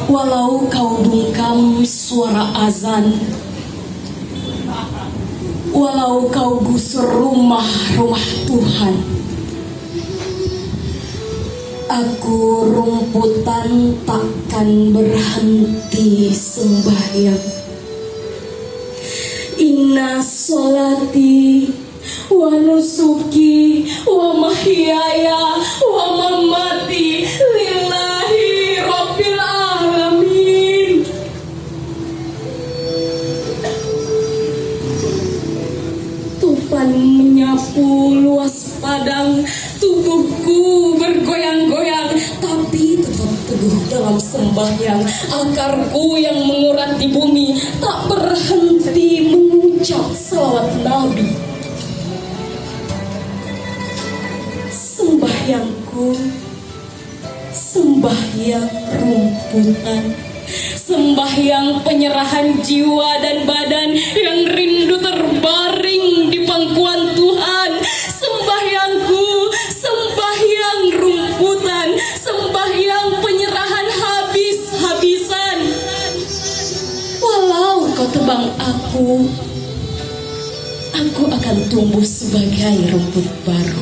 Walau kau bungkam suara azan, walau kau gusur rumah-rumah Tuhan, aku rumputan takkan berhenti sembahyang. Inna sholati wa nusuki wa mahyaya wa mamati lillahi rabbil alamin. Topan menyapu luas padang, tubuhku bergoyang-goyang, tapi tetap teguh dalam sembahyang. Akarku yang mengurat di bumi tak berhenti mengucap salawat Nabi. Sembahyangku, sembahyang rumputan, sembahyang penyerahan jiwa dan badan yang rindu terbaring di pangkuan Tuhan. Sembahyangku, sembahyang rumputan, sembahyang penyerahan habis-habisan. Walau kau tebang aku akan tumbuh sebagai rumput baru.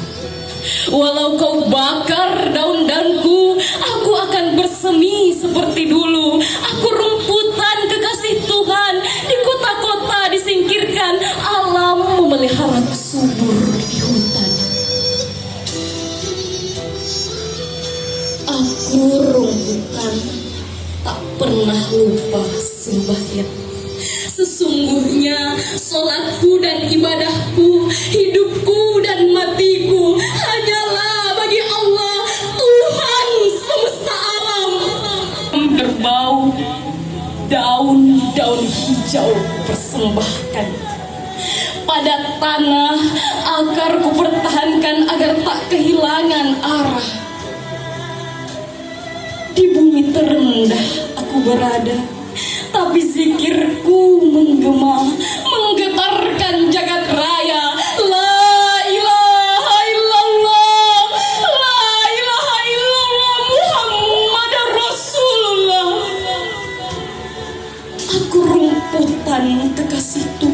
Walau kau bakar daun-daunku, aku akan bersemi seperti dulu. Aku rumputan kekasih Tuhan, di kota-kota disingkirkan, alam memeliharaku subur di hutan. Aku rumputan, tak pernah lupa sembahyang. Sesungguhnya sholatku dan ibadahku, hidupku dan matiku hanyalah bagi Allah, Tuhan semesta alam. Berbau daun-daun hijau kupersembahkan, pada tanah akar kupertahankan agar tak kehilangan arah. Di bumi terendah aku berada, tapi zikirku menggema, menggetarkan jagat raya. La ilaha illallah, la ilaha illallah, Muhammad Rasulullah. Aku rumputan kekasih Tuhan,